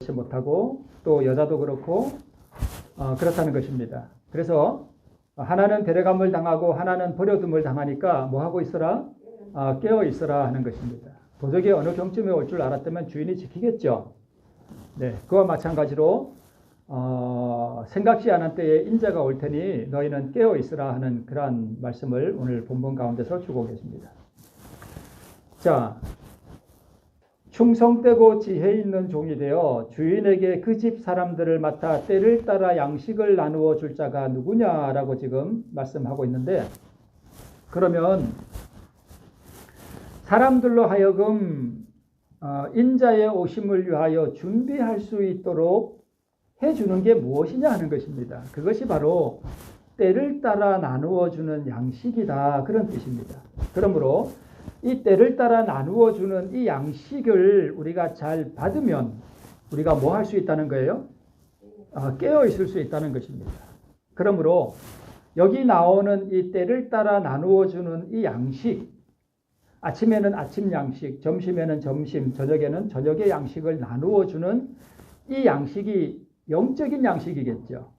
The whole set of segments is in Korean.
못하고 또 여자도 그렇고 그렇다는 것입니다. 그래서 하나는 데려감을 당하고 하나는 버려둠을 당하니까 뭐 하고 있어라? 깨어 있어라 하는 것입니다. 도적이 어느 경쯤에 올 줄 알았다면 주인이 지키겠죠. 네, 그와 마찬가지로 생각지 않은 때에 인자가 올 테니 너희는 깨어 있으라 하는 그러한 말씀을 오늘 본문 가운데서 주고 계십니다. 자, 충성되고 지혜 있는 종이 되어 주인에게 그 집 사람들을 맡아 때를 따라 양식을 나누어 줄 자가 누구냐라고 지금 말씀하고 있는데, 그러면 사람들로 하여금 인자의 오심을 위하여 준비할 수 있도록 해주는 게 무엇이냐 하는 것입니다. 그것이 바로 때를 따라 나누어 주는 양식이다, 그런 뜻입니다. 그러므로 이 때를 따라 나누어 주는 이 양식을 우리가 잘 받으면 우리가 뭐 할 수 있다는 거예요? 깨어 있을 수 있다는 것입니다. 그러므로 여기 나오는 이 때를 따라 나누어 주는 이 양식, 아침에는 아침 양식, 점심에는 점심, 저녁에는 저녁의 양식을 나누어 주는 이 양식이 영적인 양식이겠죠.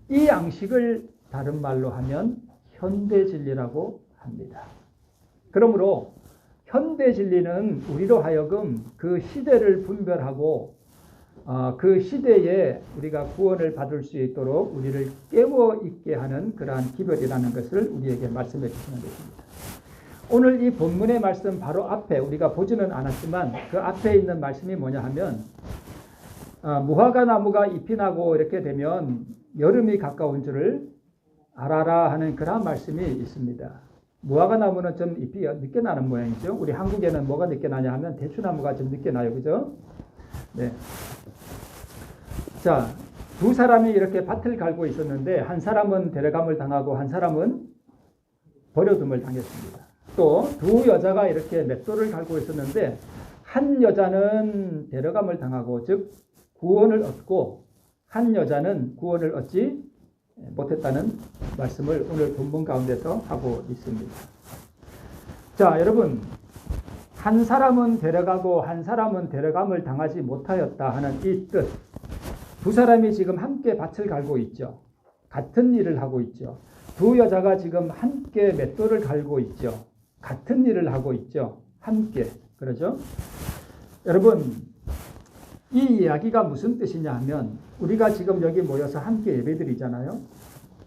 이 양식을 다른 말로 하면 현대 진리라고 합니다. 그러므로 현대 진리는 우리로 하여금 그 시대를 분별하고 그 시대에 우리가 구원을 받을 수 있도록 우리를 깨워 있게 하는 그러한 기별이라는 것을 우리에게 말씀해 주시는 것입니다. 오늘 이 본문의 말씀 바로 앞에 우리가 보지는 않았지만 그 앞에 있는 말씀이 뭐냐 하면 무화과 나무가 잎이 나고 이렇게 되면 여름이 가까운 줄을 알아라 하는 그런 말씀이 있습니다. 무화과 나무는 좀 잎이 늦게 나는 모양이죠. 우리 한국에는 뭐가 늦게 나냐 하면 대추나무가 좀 늦게 나요. 그죠? 네. 자, 두 사람이 이렇게 밭을 갈고 있었는데 한 사람은 데려감을 당하고 한 사람은 버려둠을 당했습니다. 또 두 여자가 이렇게 맷돌을 갈고 있었는데 한 여자는 데려감을 당하고 즉 구원을 얻고 한 여자는 구원을 얻지 못했다는 말씀을 오늘 본문 가운데서 하고 있습니다. 자, 여러분, 한 사람은 데려가고 한 사람은 데려감을 당하지 못하였다 하는 이 뜻, 두 사람이 지금 함께 밭을 갈고 있죠. 같은 일을 하고 있죠. 두 여자가 지금 함께 맷돌을 갈고 있죠. 같은 일을 하고 있죠. 함께. 그러죠? 여러분, 이 이야기가 무슨 뜻이냐 하면 우리가 지금 여기 모여서 함께 예배드리잖아요.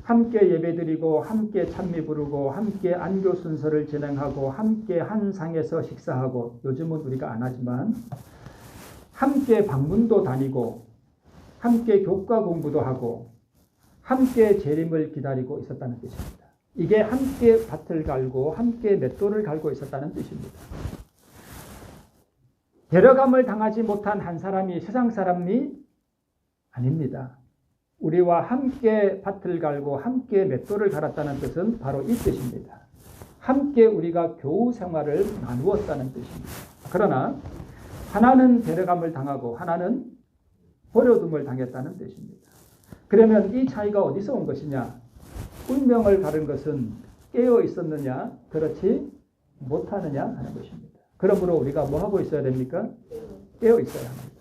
함께 예배드리고 함께 찬미 부르고 함께 안교 순서를 진행하고 함께 한 상에서 식사하고, 요즘은 우리가 안 하지만 함께 방문도 다니고 함께 교과 공부도 하고 함께 재림을 기다리고 있었다는 뜻입니다. 이게 함께 밭을 갈고 함께 맷돌을 갈고 있었다는 뜻입니다. 데려감을 당하지 못한 한 사람이 세상 사람이 아닙니다. 우리와 함께 밭을 갈고 함께 맷돌을 갈았다는 뜻은 바로 이 뜻입니다. 함께 우리가 교우 생활을 나누었다는 뜻입니다. 그러나 하나는 데려감을 당하고 하나는 버려둠을 당했다는 뜻입니다. 그러면 이 차이가 어디서 온 것이냐? 운명을 가른 것은 깨어 있었느냐, 그렇지 못하느냐 하는 것입니다. 그러므로 우리가 뭐 하고 있어야 됩니까? 깨어 있어야 합니다.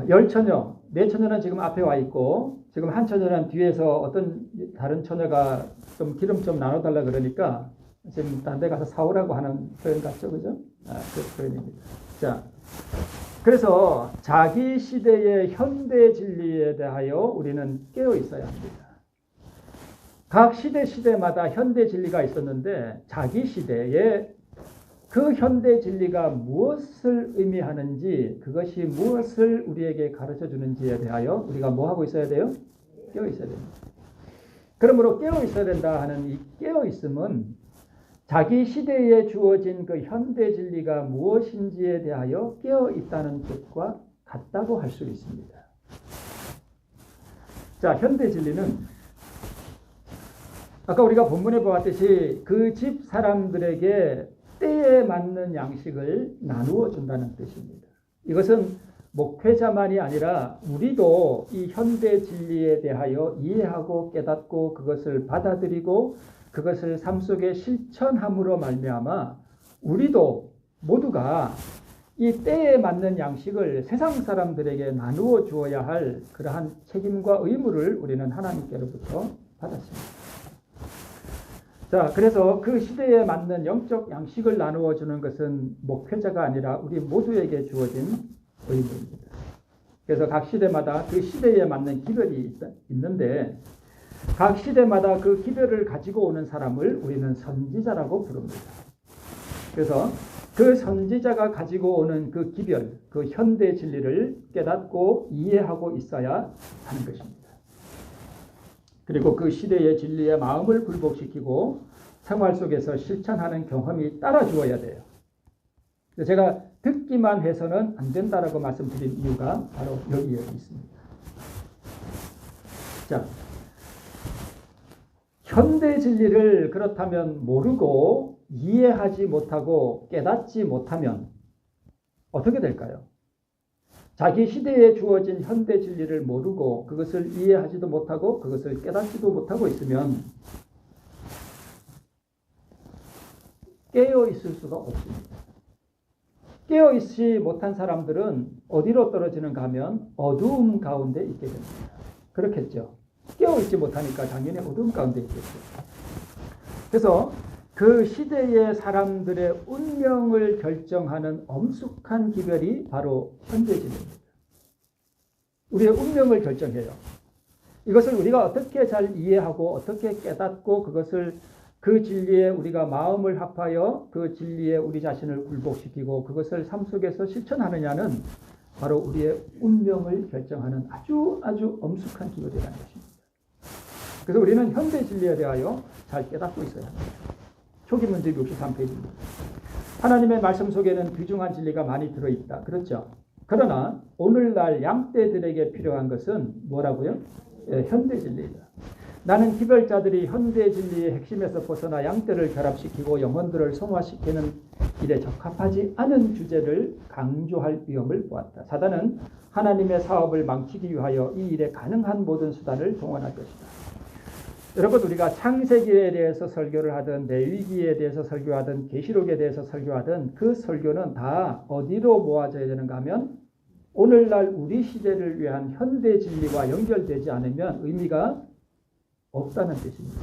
열 처녀, 네 처녀는 지금 앞에 와 있고 지금 한 처녀는 뒤에서 어떤 다른 처녀가 좀 기름 좀 나눠달라 그러니까 지금 딴 데 가서 사오라고 하는 표현 같죠, 그죠? 그 표현입니다. 자, 그래서 자기 시대의 현대 진리에 대하여 우리는 깨어 있어야 합니다. 각 시대마다 현대 진리가 있었는데 자기 시대에 그 현대 진리가 무엇을 의미하는지, 그것이 무엇을 우리에게 가르쳐 주는지에 대하여 우리가 뭐 하고 있어야 돼요? 깨어 있어야 됩니다. 그러므로 깨어 있어야 된다 하는 이 깨어 있음은 자기 시대에 주어진 그 현대 진리가 무엇인지에 대하여 깨어 있다는 뜻과 같다고 할 수 있습니다. 자, 현대 진리는 아까 우리가 본문에 보았듯이 그 집 사람들에게 때에 맞는 양식을 나누어 준다는 뜻입니다. 이것은 목회자만이 아니라 우리도 이 현대 진리에 대하여 이해하고 깨닫고 그것을 받아들이고 그것을 삶 속에 실천함으로 말미암아 우리도 모두가 이 때에 맞는 양식을 세상 사람들에게 나누어 주어야 할 그러한 책임과 의무를 우리는 하나님께로부터 받았습니다. 자, 그래서 그 시대에 맞는 영적 양식을 나누어 주는 것은 목표자가 아니라 우리 모두에게 주어진 의무입니다. 그래서 각 시대마다 그 시대에 맞는 기별이 있는데 각 시대마다 그 기별을 가지고 오는 사람을 우리는 선지자라고 부릅니다. 그래서 그 선지자가 가지고 오는 그 기별, 그 현대 진리를 깨닫고 이해하고 있어야 하는 것입니다. 그리고 그 시대의 진리에 마음을 굴복시키고 생활 속에서 실천하는 경험이 따라주어야 돼요. 제가 듣기만 해서는 안 된다라고 말씀드린 이유가 바로 여기에 있습니다. 자, 현대 진리를 그렇다면 모르고 이해하지 못하고 깨닫지 못하면 어떻게 될까요? 자기 시대에 주어진 현대 진리를 모르고 그것을 이해하지도 못하고 그것을 깨닫지도 못하고 있으면 깨어 있을 수가 없습니다. 깨어 있지 못한 사람들은 어디로 떨어지는가 하면 어두움 가운데 있게 됩니다. 그렇겠죠. 깨어 있지 못하니까 당연히 어두움 가운데 있겠죠. 그래서 그 시대의 사람들의 운명을 결정하는 엄숙한 기별이 바로 현대진입니다. 우리의 운명을 결정해요. 이것을 우리가 어떻게 잘 이해하고 어떻게 깨닫고 그것을 그 진리에 우리가 마음을 합하여 그 진리에 우리 자신을 굴복시키고 그것을 삶 속에서 실천하느냐는 바로 우리의 운명을 결정하는 아주 엄숙한 기별이라는 것입니다. 그래서 우리는 현대 진리에 대하여 잘 깨닫고 있어야 합니다. 초기 문제 63페이지입니다. 하나님의 말씀 속에는 귀중한 진리가 많이 들어있다. 그렇죠? 그러나 오늘날 양떼들에게 필요한 것은 뭐라고요? 현대 진리이다. 나는 기별자들이 현대 진리의 핵심에서 벗어나 양떼를 결합시키고 영혼들을 성화시키는 일에 적합하지 않은 주제를 강조할 위험을 보았다. 사단은 하나님의 사업을 망치기 위하여 이 일에 가능한 모든 수단을 동원할 것이다. 여러분, 우리가 창세기에 대해서 설교를 하든 레위기에 대해서 설교하든 계시록에 대해서 설교하든 그 설교는 다 어디로 모아져야 되는가 하면 오늘날 우리 시대를 위한 현대 진리와 연결되지 않으면 의미가 없다는 뜻입니다.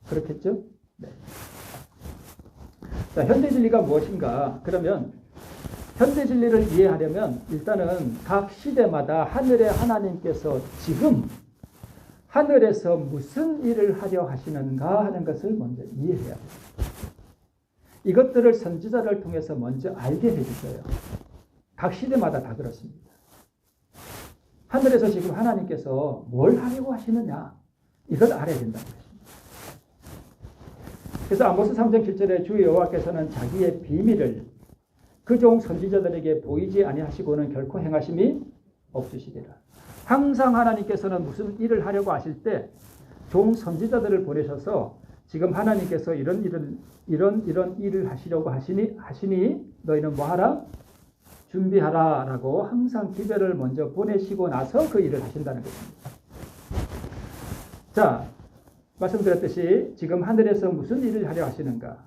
그렇겠죠? 네. 자, 현대 진리가 무엇인가? 그러면 현대 진리를 이해하려면 일단은 각 시대마다 하늘의 하나님께서 지금 하늘에서 무슨 일을 하려 하시는가 하는 것을 먼저 이해해야 합니다. 이것들을 선지자를 통해서 먼저 알게 해주셔요. 각 시대마다 다 그렇습니다. 하늘에서 지금 하나님께서 뭘 하려고 하시느냐, 이걸 알아야 된다는 것입니다. 그래서 아모스 3장 7절에 주 여호와께서는 자기의 비밀을 그 종 선지자들에게 보이지 아니하시고는 결코 행하심이 없으시리라. 항상 하나님께서는 무슨 일을 하려고 하실 때 종 선지자들을 보내셔서 지금 하나님께서 이런 일을 하시려고 하시니 너희는 뭐하라? 준비하라 라고 항상 기별을 먼저 보내시고 나서 그 일을 하신다는 것입니다. 자, 말씀드렸듯이 지금 하늘에서 무슨 일을 하려 하시는가?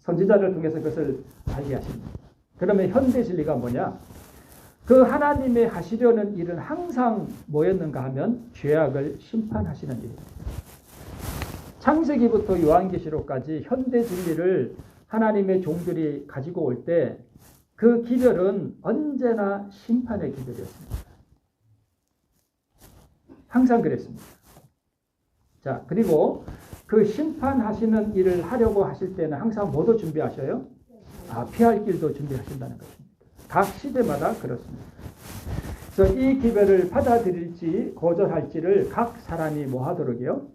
선지자를 통해서 그것을 알게 하십니다. 그러면 현대 진리가 뭐냐? 그 하나님의 하시려는 일은 항상 뭐였는가 하면 죄악을 심판하시는 일입니다. 창세기부터 요한계시록까지 현대 진리를 하나님의 종들이 가지고 올 때 그 기별은 언제나 심판의 기별이었습니다. 항상 그랬습니다. 자, 그리고 그 심판하시는 일을 하려고 하실 때는 항상 뭐도 준비하셔요? 피할 길도 준비하신다는 것입니다. 각 시대마다 그렇습니다. 그래서 이 기별을 받아들일지 거절할지를 각 사람이 뭐 하도록요?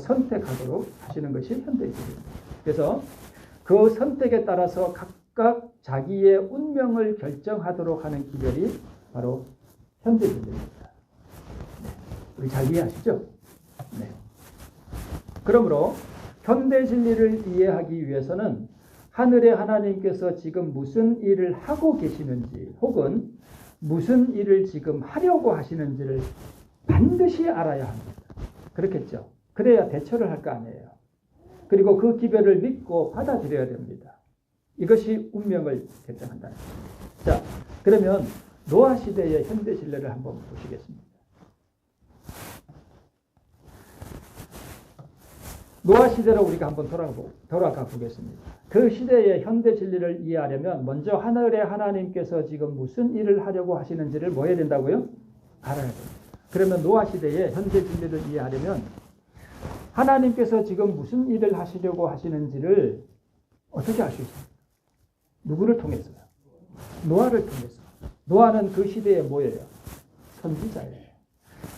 선택하도록 하시는 것이 현대입니다. 그래서 그 선택에 따라서 각각 자기의 운명을 결정하도록 하는 기별이 바로 현대입니다. 네. 우리 잘 이해하시죠? 네. 그러므로 현대 진리를 이해하기 위해서는 하늘의 하나님께서 지금 무슨 일을 하고 계시는지 혹은 무슨 일을 지금 하려고 하시는지를 반드시 알아야 합니다. 그렇겠죠? 그래야 대처를 할 거 아니에요. 그리고 그 기별을 믿고 받아들여야 됩니다. 이것이 운명을 결정한다는 것입니다. 자, 그러면 노아 시대의 현대 진리를 한번 보시겠습니다. 노아 시대로 우리가 한번 돌아가 보겠습니다. 그 시대의 현대 진리를 이해하려면 먼저 하늘의 하나님께서 지금 무슨 일을 하려고 하시는지를 뭐 해야 된다고요? 알아야 됩니다. 그러면 노아 시대의 현대 진리를 이해하려면 하나님께서 지금 무슨 일을 하시려고 하시는지를 어떻게 알 수 있습니까? 누구를 통해서요? 노아를 통해서. 노아는 그 시대에 뭐예요? 선지자예요.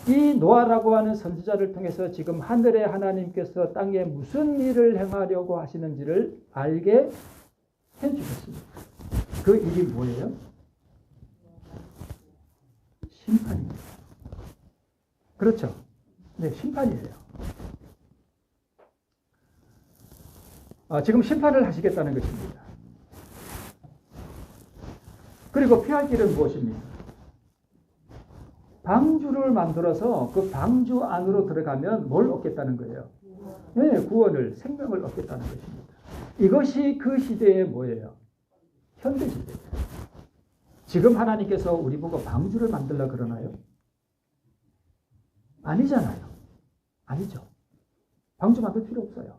이 노아라고 하는 선지자를 통해서 지금 하늘의 하나님께서 땅에 무슨 일을 행하려고 하시는지를 알게 해주셨습니다. 그 일이 뭐예요? 심판입니다. 그렇죠? 네, 심판이에요. 지금 심판을 하시겠다는 것입니다. 그리고 피할 길은 무엇입니까? 방주를 만들어서 그 방주 안으로 들어가면 뭘 얻겠다는 거예요? 네, 구원을, 생명을 얻겠다는 것입니다. 이것이 그 시대의 뭐예요? 현대 시대예요. 지금 하나님께서 우리 보고 방주를 만들라 그러나요? 아니잖아요. 아니죠. 방주 만들 필요 없어요.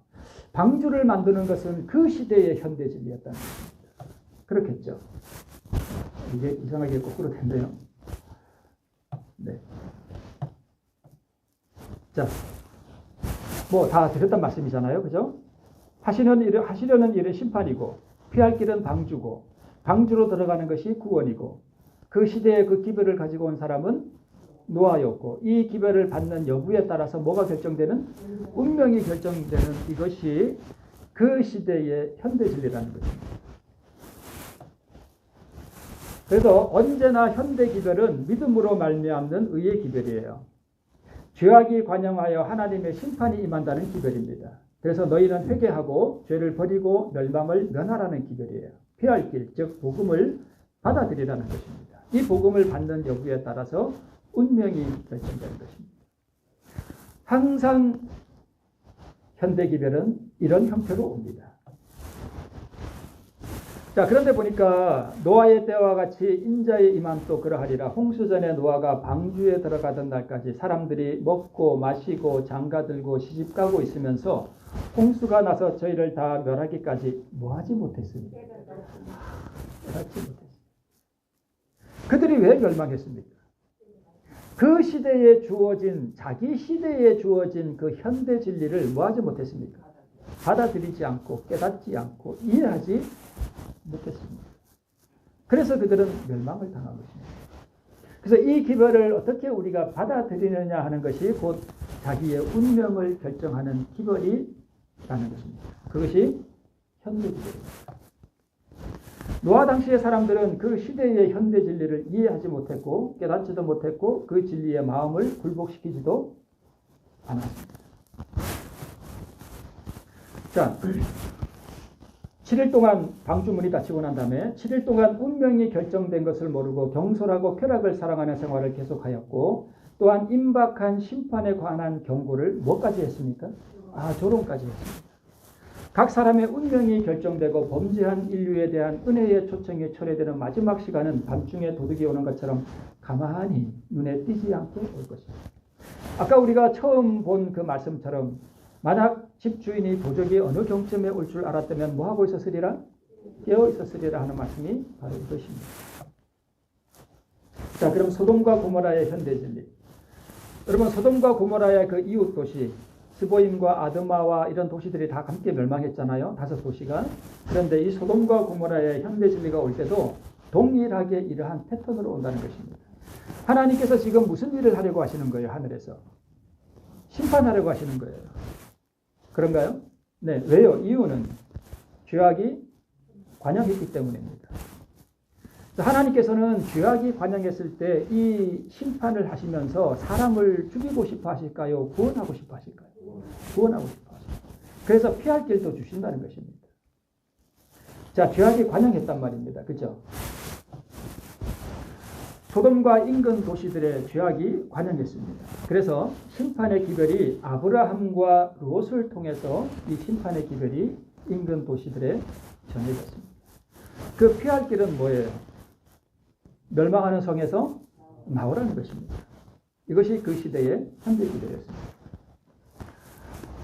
방주를 만드는 것은 그 시대의 현대 진리였다는 것입니다. 그렇겠죠? 이게 이상하게 거꾸로 됐네요. 네. 자, 뭐 다 드렸단 말씀이잖아요. 그죠? 하시려는 일은 심판이고, 피할 길은 방주고, 방주로 들어가는 것이 구원이고, 그 시대에 그 기별을 가지고 온 사람은 노아였고, 이 기별을 받는 여부에 따라서 뭐가 결정되는? 운명이 결정되는 이것이 그 시대의 현대 진리라는 것입니다. 그래서 언제나 현대 기별은 믿음으로 말미암는 의의 기별이에요. 죄악이 관영하여 하나님의 심판이 임한다는 기별입니다. 그래서 너희는 회개하고 죄를 버리고 멸망을 면하라는 기별이에요. 피할 길, 즉 복음을 받아들이라는 것입니다. 이 복음을 받는 여부에 따라서 운명이 결정되는 것입니다. 항상 현대 기별은 이런 형태로 옵니다. 자, 그런데 보니까 노아의 때와 같이 인자의 임함도 그러하리라. 홍수전에 노아가 방주에 들어가던 날까지 사람들이 먹고 마시고 장가들고 시집가고 있으면서 홍수가 나서 저희를 다 멸하기까지 뭐하지 못했습니까? 멸하지 못했습니다. 그들이 왜 멸망했습니까? 그 시대에 주어진, 자기 시대에 주어진 그 현대 진리를 뭐하지 못했습니까? 받아들이지 않고 깨닫지 않고 이해하지 못했습니다. 그래서 그들은 멸망을 당한 것입니다. 그래서 이 기별을 어떻게 우리가 받아들이느냐 하는 것이 곧 자기의 운명을 결정하는 기별이라는 것입니다. 그것이 현대 기별입니다. 노아 당시의 사람들은 그 시대의 현대 진리를 이해하지 못했고 깨닫지도 못했고 그 진리의 마음을 굴복시키지도 않았습니다. 자, 7일 동안 방주문이 닫히고 난 다음에 7일 동안 운명이 결정된 것을 모르고 경솔하고 쾌락을 사랑하는 생활을 계속하였고 또한 임박한 심판에 관한 경고를 뭐까지 했습니까? 조롱까지 했습니다. 각 사람의 운명이 결정되고 범죄한 인류에 대한 은혜의 초청이 철회되는 마지막 시간은 밤중에 도둑이 오는 것처럼 가만히 눈에 띄지 않게 올 것입니다. 아까 우리가 처음 본 그 말씀처럼 만약 집주인이 도적이 어느 경점에 올 줄 알았다면 뭐하고 있었으리라? 깨어 있었으리라 하는 말씀이 바로 이것입니다. 자, 그럼 소돔과 고모라의 현대 진리. 여러분, 소돔과 고모라의 그 이웃 도시 스보임과 아드마와 이런 도시들이 다 함께 멸망했잖아요. 5도시가. 그런데 이 소돔과 고모라의 현대 진리가 올 때도 동일하게 이러한 패턴으로 온다는 것입니다. 하나님께서 지금 무슨 일을 하려고 하시는 거예요? 하늘에서. 심판하려고 하시는 거예요. 그런가요? 네. 왜요? 이유는 죄악이 관영했기 때문입니다. 하나님께서는 죄악이 관영했을 때 이 심판을 하시면서 사람을 죽이고 싶어 하실까요? 구원하고 싶어 하실까요? 구원하고 싶어 하실까요? 그래서 피할 길도 주신다는 것입니다. 자, 죄악이 관영했단 말입니다. 그죠? 소돔과 인근 도시들의 죄악이 관영했습니다. 그래서 심판의 기별이 아브라함과 롯을 통해서 이 심판의 기별이 인근 도시들에 전해졌습니다. 그 피할 길은 뭐예요? 멸망하는 성에서 나오라는 것입니다. 이것이 그 시대의 현대 기별이었습니다.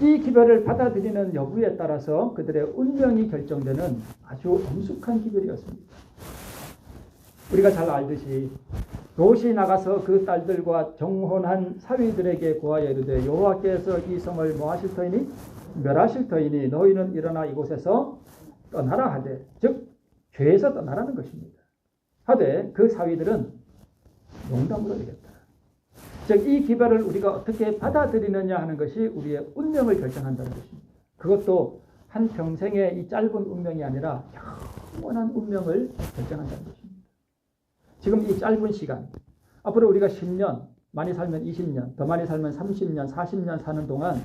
이 기별을 받아들이는 여부에 따라서 그들의 운명이 결정되는 아주 엄숙한 기별이었습니다. 우리가 잘 알듯이 롯이 나가서 그 딸들과 정혼한 사위들에게 고하여 이르되 여호와께서 이 성을 뭐 하실 터이니 멸하실 터이니 너희는 일어나 이곳에서 떠나라 하되, 즉 죄에서 떠나라는 것입니다. 하되 그 사위들은 농담으로 이랬다. 즉 이 기별을 우리가 어떻게 받아들이느냐 하는 것이 우리의 운명을 결정한다는 것입니다. 그것도 한 평생의 이 짧은 운명이 아니라 영원한 운명을 결정한다는 것입니다. 지금 이 짧은 시간, 앞으로 우리가 10년, 많이 살면 20년, 더 많이 살면 30년, 40년 사는 동안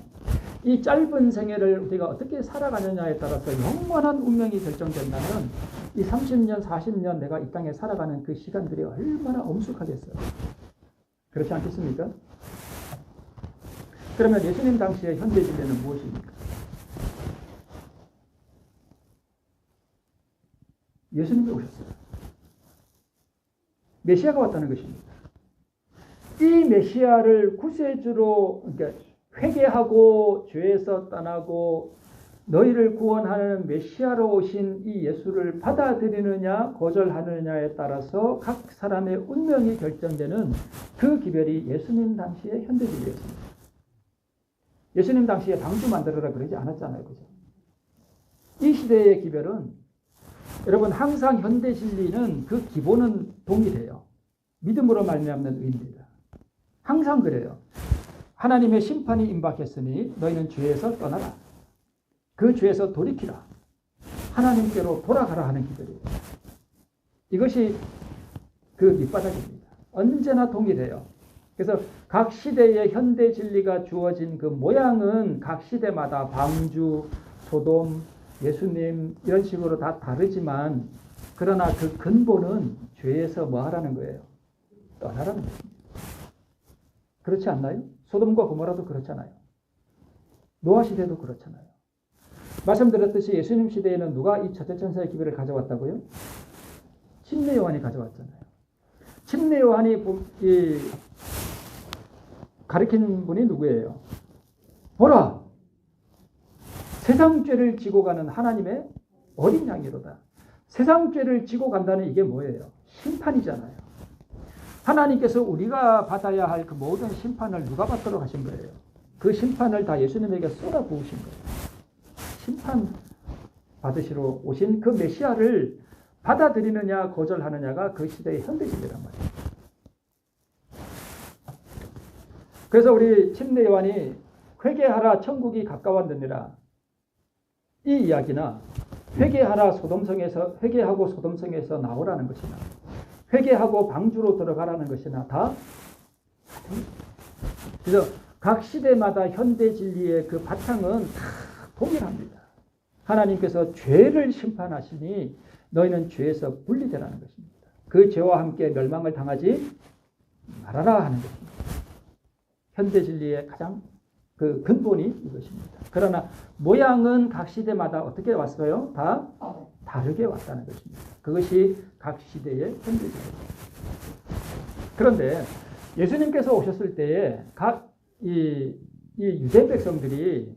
이 짧은 생애를 우리가 어떻게 살아가느냐에 따라서 영원한 운명이 결정된다면 이 30년, 40년 내가 이 땅에 살아가는 그 시간들이 얼마나 엄숙하겠어요. 그렇지 않겠습니까? 그러면 예수님 당시의 현대 진리는 무엇입니까? 예수님이 오셨어요. 메시아가 왔다는 것입니다. 이 메시아를 구세주로, 그러니까 회개하고 죄에서 떠나고 너희를 구원하는 메시아로 오신 이 예수를 받아들이느냐 거절하느냐에 따라서 각 사람의 운명이 결정되는 그 기별이 예수님 당시의 현대 진리였습니다. 예수님 당시에 방주 만들어라 그러지 않았잖아요. 그죠? 이 시대의 기별은 여러분 항상 현대 진리는 그 기본은 동일해요. 믿음으로 말미암는 의입니다. 항상 그래요. 하나님의 심판이 임박했으니 너희는 죄에서 떠나라. 그 죄에서 돌이키라. 하나님께로 돌아가라 하는 기별이에요. 이것이 그 밑바닥입니다. 언제나 동일해요. 그래서 각 시대의 현대 진리가 주어진 그 모양은 각 시대마다 방주, 소돔, 예수님 이런 식으로 다 다르지만 그러나 그 근본은 죄에서 뭐 하라는 거예요? 떠나라는 것입니다. 그렇지 않나요? 소돔과 고모라도 그렇잖아요. 노아 시대도 그렇잖아요. 말씀드렸듯이 예수님 시대에는 누가 이 첫째천사의 기별을 가져왔다고요? 침례 요한이 가져왔잖아요. 침례 요한이 가르친 분이 누구예요? 보라! 세상 죄를 지고 가는 하나님의 어린 양이로다. 세상 죄를 지고 간다는 이게 뭐예요? 심판이잖아요. 하나님께서 우리가 받아야 할 그 모든 심판을 누가 받도록 하신 거예요? 그 심판을 다 예수님에게 쏟아 부으신 거예요. 심판 받으시러 오신 그 메시아를 받아들이느냐 거절하느냐가 그 시대의 현대 시대란 말이에요. 그래서 우리 침례 요한이 회개하라 천국이 가까웠느니라 이 이야기나 회개하라 소돔성에서 회개하고 소돔성에서 나오라는 것이나 회개하고 방주로 들어가라는 것이나 다 그래서 각 시대마다 현대 진리의 그 바탕은 다 동일합니다. 하나님께서 죄를 심판하시니 너희는 죄에서 분리되라는 것입니다. 그 죄와 함께 멸망을 당하지 말아라 하는 것입니다. 현대 진리의 가장 그 근본이 이것입니다. 그러나 모양은 각 시대마다 어떻게 왔어요? 다 다르게 왔다는 것입니다. 그것이 각 시대의 현대 진리입니다. 그런데 예수님께서 오셨을 때에 각 이 유대 백성들이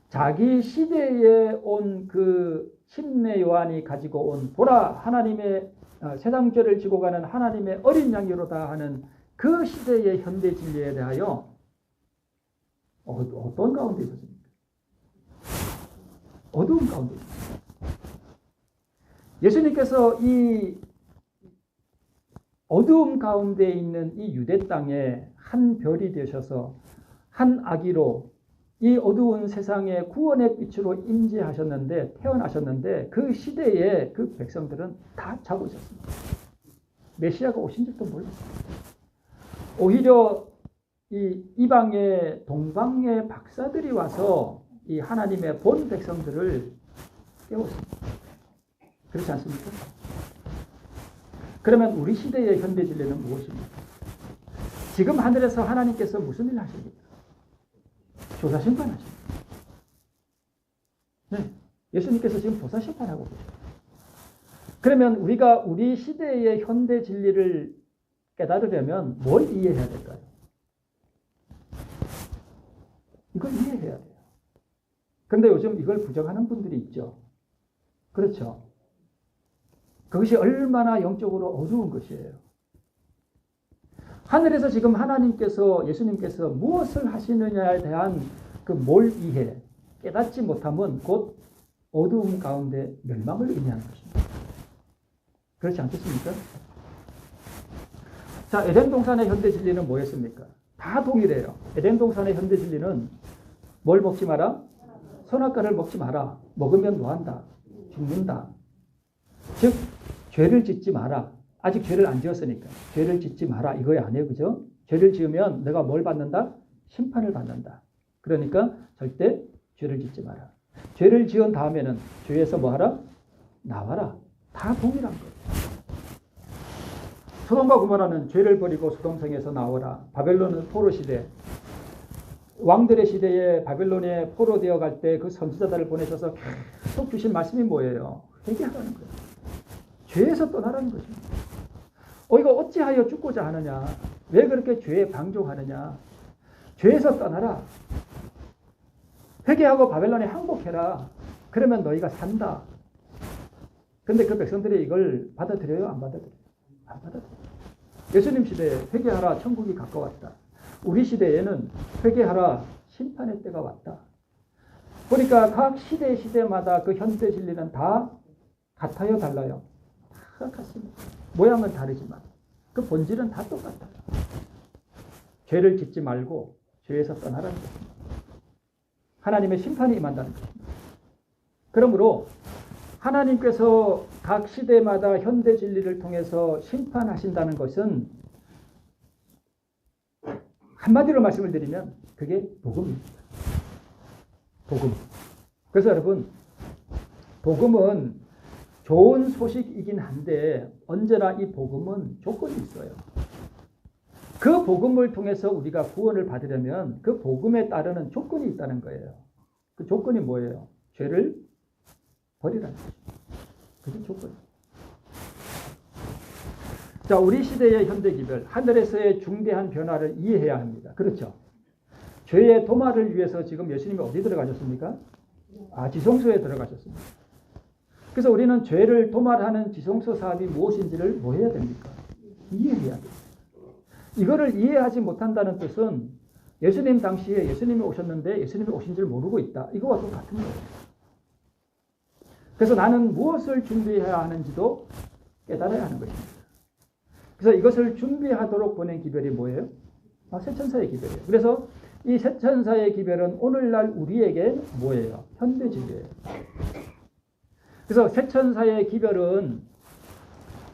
자기 시대에 온 그 침례 요한이 가지고 온 보라 하나님의 세상 죄를 지고 가는 하나님의 어린 양이로다 하는 그 시대의 현대 진리에 대하여 어떤 가운데 있었습니까? 어두운 가운데 있었습니다. 예수님께서 이 어두움 가운데 있는 이 유대 땅에 한 별이 되셔서 한 아기로 이 어두운 세상의 구원의 빛으로 임재하셨는데 태어나셨는데 그 시대에 그 백성들은 다 자고 있었습니다. 메시아가 오신 줄도 몰랐어요. 오히려 이 이방의 동방의 박사들이 와서 이 하나님의 본 백성들을 깨웠습니다. 그렇지 않습니까? 그러면 우리 시대의 현대 진리는 무엇입니까? 지금 하늘에서 하나님께서 무슨 일을 하십니까? 조사 심판하십니다. 네, 예수님께서 지금 조사 심판하고 계십니다. 그러면 우리가 우리 시대의 현대 진리를 깨달으려면 뭘 이해해야 될까요? 이걸 이해해야 돼요. 그런데 요즘 이걸 부정하는 분들이 있죠. 그렇죠. 그것이 얼마나 영적으로 어두운 것이에요. 하늘에서 지금 하나님께서, 예수님께서 무엇을 하시느냐에 대한 그 뭘 이해, 깨닫지 못함은 곧 어두움 가운데 멸망을 의미하는 것입니다. 그렇지 않겠습니까? 자, 에덴 동산의 현대 진리는 뭐였습니까? 다 동일해요. 에덴 동산의 현대 진리는 뭘 먹지 마라? 선악과를 먹지 마라. 먹으면 뭐한다? 죽는다. 즉 죄를 짓지 마라. 아직 죄를 안 지었으니까 죄를 짓지 마라 이거야 아니에요, 그죠? 죄를 지으면 내가 뭘 받는다? 심판을 받는다. 그러니까 절대 죄를 짓지 마라. 죄를 지은 다음에는 죄에서 뭐하라? 나와라. 다 동일한 거예요. 소돔과 고모라는 죄를 버리고 소돔성에서 나오라. 바벨론은 포로 시대, 왕들의 시대에 바벨론에 포로되어 갈 때 그 선지자들을 보내셔서 계속 주신 말씀이 뭐예요? 회개하라는 거예요. 죄에서 떠나라는 것입니다. 이거 어찌하여 죽고자 하느냐? 왜 그렇게 죄에 방종하느냐? 죄에서 떠나라. 회개하고 바벨론에 항복해라. 그러면 너희가 산다. 근데 그 백성들이 이걸 받아들여요? 안 받아들여요? 안 받아들여요. 예수님 시대에 회개하라. 천국이 가까웠다. 우리 시대에는 회개하라. 심판의 때가 왔다. 보니까 각 시대마다 그 현대 진리는 다 같아요? 달라요? 다 같습니다. 모양은 다르지만 그 본질은 다 똑같아요. 죄를 짓지 말고 죄에서 떠나라는 것입니다. 하나님의 심판이 임한다는 것입니다. 그러므로 하나님께서 각 시대마다 현대 진리를 통해서 심판하신다는 것은 한마디로 말씀을 드리면 그게 복음입니다. 복음. 그래서 여러분, 복음은 좋은 소식이긴 한데 언제나 이 복음은 조건이 있어요. 그 복음을 통해서 우리가 구원을 받으려면 그 복음에 따르는 조건이 있다는 거예요. 그 조건이 뭐예요? 죄를 버리라는 거죠. 그게 조건이에요. 자, 우리 시대의 현대 기별, 하늘에서의 중대한 변화를 이해해야 합니다. 그렇죠? 죄의 도말을 위해서 지금 예수님이 어디 들어가셨습니까? 지성소에 들어가셨습니다. 그래서 우리는 죄를 도말하는 지성소 사업이 무엇인지를 뭐 해야 됩니까? 이해해야 됩니다. 이거를 이해하지 못한다는 뜻은 예수님 당시에 예수님이 오셨는데 예수님이 오신 줄 모르고 있다. 이거와 똑같은 거예요. 그래서 나는 무엇을 준비해야 하는지도 깨달아야 하는 것입니다. 그래서 이것을 준비하도록 보낸 기별이 뭐예요? 새천사의 기별이에요. 그래서 이 새천사의 기별은 오늘날 우리에게 뭐예요? 현대 진리예요. 그래서 새천사의 기별은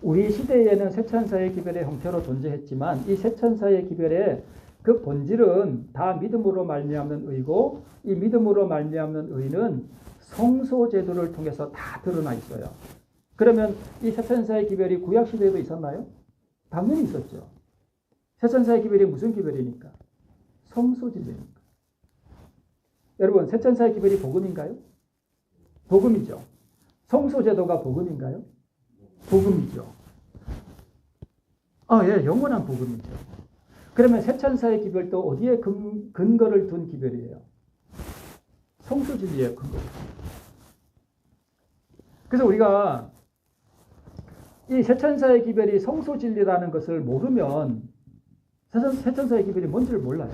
우리 시대에는 새천사의 기별의 형태로 존재했지만 이 새천사의 기별의 그 본질은 다 믿음으로 말미암는 의고 이 믿음으로 말미암는 의는 성소 제도를 통해서 다 드러나 있어요. 그러면 이 새천사의 기별이 구약 시대에도 있었나요? 당연히 있었죠. 새천사의 기별이 무슨 기별입니까? 성소 진리입니까? 여러분, 새천사의 기별이 복음인가요? 복음이죠. 성소 제도가 복음인가요? 복음이죠. 예, 영원한 복음이죠. 그러면 새천사의 기별도 어디에 근거를 둔 기별이에요? 성소 진리에 근거를 둔. 그래서 우리가 이 새천사의 기별이 성소 진리라는 것을 모르면 새천사의 기별이 뭔지를 몰라요.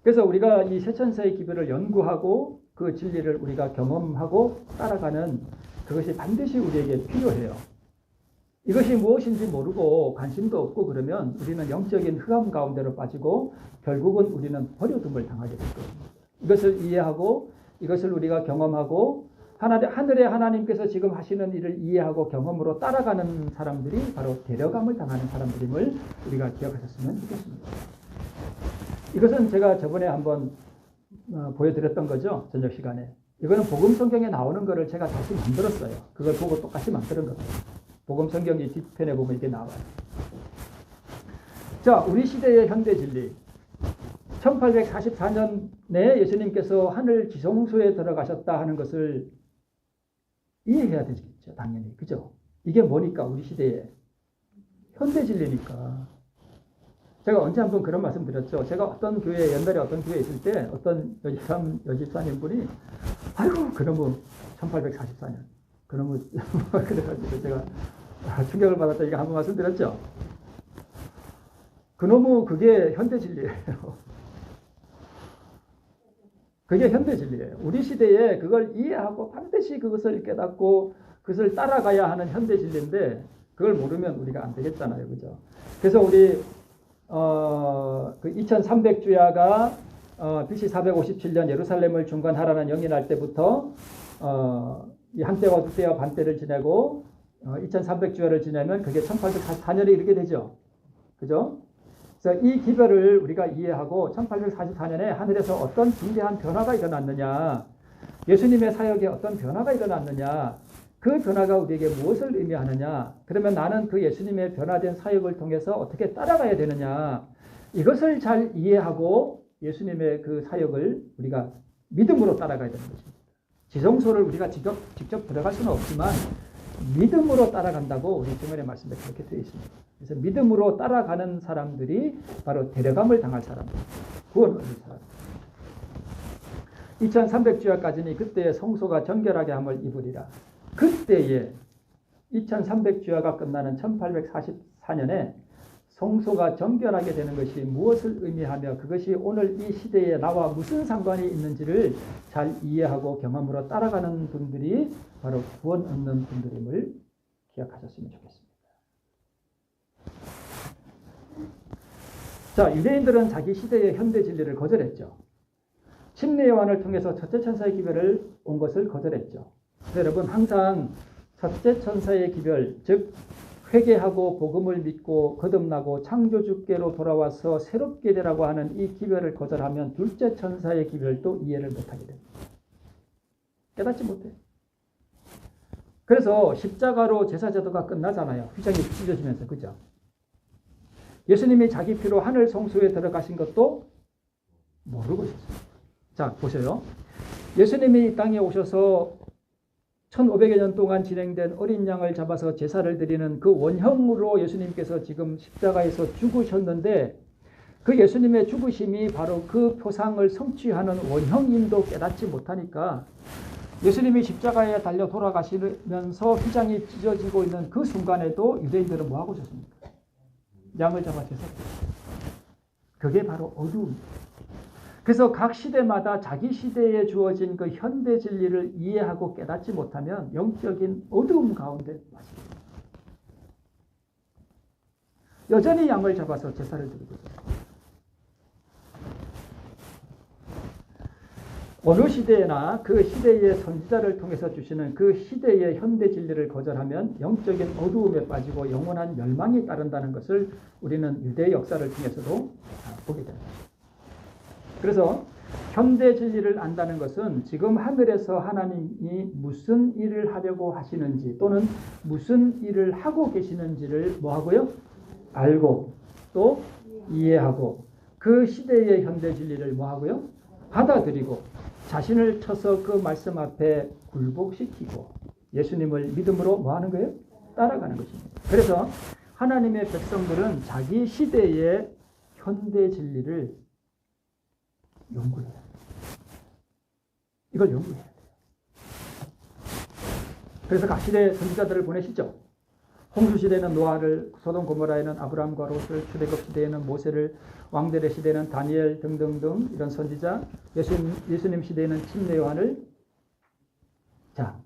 그래서 우리가 이 새천사의 기별을 연구하고 그 진리를 우리가 경험하고 따라가는 그것이 반드시 우리에게 필요해요. 이것이 무엇인지 모르고 관심도 없고 그러면 우리는 영적인 흑암 가운데로 빠지고 결국은 우리는 버려둠을 당하게 될 겁니다. 이것을 이해하고 이것을 우리가 경험하고 하늘의 하나님께서 지금 하시는 일을 이해하고 경험으로 따라가는 사람들이 바로 데려감을 당하는 사람들임을 우리가 기억하셨으면 좋겠습니다. 이것은 제가 저번에 한번 보여드렸던 거죠. 저녁 시간에. 이거는 복음 성경에 나오는 거를 제가 다시 만들었어요. 그걸 보고 똑같이 만드는 겁니다. 복음 성경이 뒷편에 보면 이게 나와요. 자, 우리 시대의 현대 진리. 1844년에 예수님께서 하늘 지성소에 들어가셨다 하는 것을 이해해야 되겠죠. 있죠. 당연히. 그죠? 이게 뭐니까 우리 시대에 현대 진리니까. 제가 언제 한번 그런 말씀 드렸죠. 제가 어떤 교회 옛날에 어떤 교회에 있을 때 어떤 여집사님 분이 아이고 그놈의 1844년 그놈의 그래가지고 제가 충격을 받았다니까 한번 말씀드렸죠. 그놈의 그게 현대 진리예요. 그게 현대 진리예요. 우리 시대에 그걸 이해하고 반드시 그것을 깨닫고 그것을 따라가야 하는 현대 진리인데 그걸 모르면 우리가 안 되겠잖아요. 그죠? 그래서 우리 그 2300주야가 BC 457년 예루살렘을 중건하라는 영이 날 때부터 이 한때와 두때와 반때를 지내고 2300주야를 지내면 그게 1844년에 이르게 되죠. 그죠? 그래서 이 기별을 우리가 이해하고 1844년에 하늘에서 어떤 중대한 변화가 일어났느냐, 예수님의 사역에 어떤 변화가 일어났느냐, 그 변화가 우리에게 무엇을 의미하느냐, 그러면 나는 그 예수님의 변화된 사역을 통해서 어떻게 따라가야 되느냐, 이것을 잘 이해하고 예수님의 그 사역을 우리가 믿음으로 따라가야 되는 것입니다. 지성소를 우리가 직접 들어갈 수는 없지만 믿음으로 따라간다고 우리 주문의 말씀에 그렇게 되어 있습니다. 그래서 믿음으로 따라가는 사람들이 바로 데려감을 당할 사람들, 구원을 얻을 사람들. 2300주야까지는 그때의 성소가 정결하게 함을 입으리라. 그때에 2300주야가 끝나는 1844년에 성소가 정결하게 되는 것이 무엇을 의미하며 그것이 오늘 이 시대에 나와 무슨 상관이 있는지를 잘 이해하고 경험으로 따라가는 분들이 바로 구원 얻는 분들임을 기억하셨으면 좋겠습니다. 자, 유대인들은 자기 시대의 현대 진리를 거절했죠. 침례 요한을 통해서 첫째 천사의 기별을 온 것을 거절했죠. 여러분 항상 첫째 천사의 기별, 즉 회개하고 복음을 믿고 거듭나고 창조주께로 돌아와서 새롭게 되라고 하는 이 기별을 거절하면 둘째 천사의 기별도 이해를 못하게 됩니다. 깨닫지 못해요. 그래서 십자가로 제사제도가 끝나잖아요. 휘장이 찢어지면서. 그죠? 예수님이 자기 피로 하늘 성소에 들어가신 것도 모르고 있었어요. 자, 보세요. 예수님이 이 땅에 오셔서 1500여 년 동안 진행된 어린 양을 잡아서 제사를 드리는 그 원형으로 예수님께서 지금 십자가에서 죽으셨는데 그 예수님의 죽으심이 바로 그 표상을 성취하는 원형임도 깨닫지 못하니까 예수님이 십자가에 달려 돌아가시면서 휘장이 찢어지고 있는 그 순간에도 유대인들은 뭐하고 있었습니까? 양을 잡아 제사. 그게 바로 어두움입니다. 그래서 각 시대마다 자기 시대에 주어진 그 현대 진리를 이해하고 깨닫지 못하면 영적인 어두움 가운데 빠집니다. 여전히 양을 잡아서 제사를 드리고 있습니다. 어느 시대나 그 시대의 선지자를 통해서 주시는 그 시대의 현대 진리를 거절하면 영적인 어두움에 빠지고 영원한 멸망이 따른다는 것을 우리는 유대 역사를 통해서도 보게 됩니다. 그래서 현대 진리를 안다는 것은 지금 하늘에서 하나님이 무슨 일을 하려고 하시는지 또는 무슨 일을 하고 계시는지를 뭐하고요? 알고 또 이해하고 그 시대의 현대 진리를 뭐하고요? 받아들이고 자신을 쳐서 그 말씀 앞에 굴복시키고 예수님을 믿음으로 뭐하는 거예요? 따라가는 것입니다. 그래서 하나님의 백성들은 자기 시대의 현대 진리를 연구해야 돼요. 이걸 연구해야 돼요. 그래서 각 시대의 선지자들을 보내시죠. 홍수 시대에는 노아를, 소돔 고모라에는 아브라함과 롯을, 출애굽 시대에는 모세를, 왕들의 시대에는 다니엘 등등등 이런 선지자, 예수님 시대에는 침례 요한을. 자,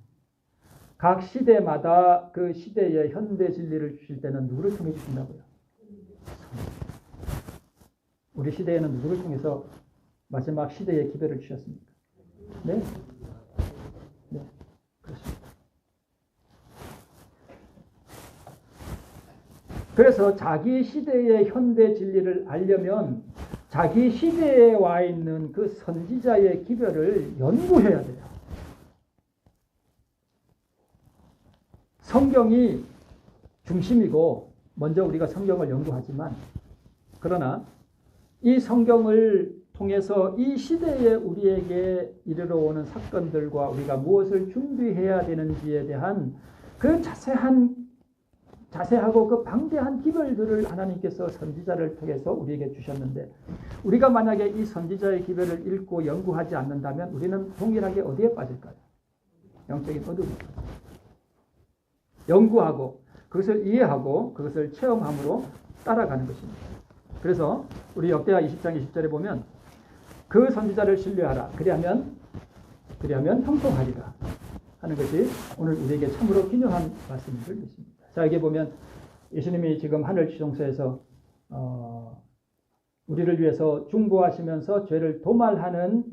각 시대마다 그 시대의 현대 진리를 주실 때는 누구를 통해 주신다고요? 우리 시대에는 누구를 통해서 마지막 시대의 기별을 주셨습니까? 네? 네, 그렇습니다. 그래서 자기 시대의 현대 진리를 알려면 자기 시대에 와 있는 그 선지자의 기별을 연구해야 돼요. 성경이 중심이고 먼저 우리가 성경을 연구하지만 그러나 이 성경을 통해서 이 시대에 우리에게 이르러 오는 사건들과 우리가 무엇을 준비해야 되는지에 대한 그 자세하고 그 방대한 기별들을 하나님께서 선지자를 통해서 우리에게 주셨는데, 우리가 만약에 이 선지자의 기별을 읽고 연구하지 않는다면 우리는 동일하게 어디에 빠질까요? 영적인 어둠. 연구하고 그것을 이해하고 그것을 체험함으로 따라가는 것입니다. 그래서 우리 역대하 20장 20절에 보면 그 선지자를 신뢰하라. 그리하면 형통하리라 하는 것이 오늘 우리에게 참으로 기묘한 말씀인 줄 믿습니다. 자, 여기 보면 예수님이 지금 하늘 지성소에서 우리를 위해서 중보하시면서 죄를 도말하는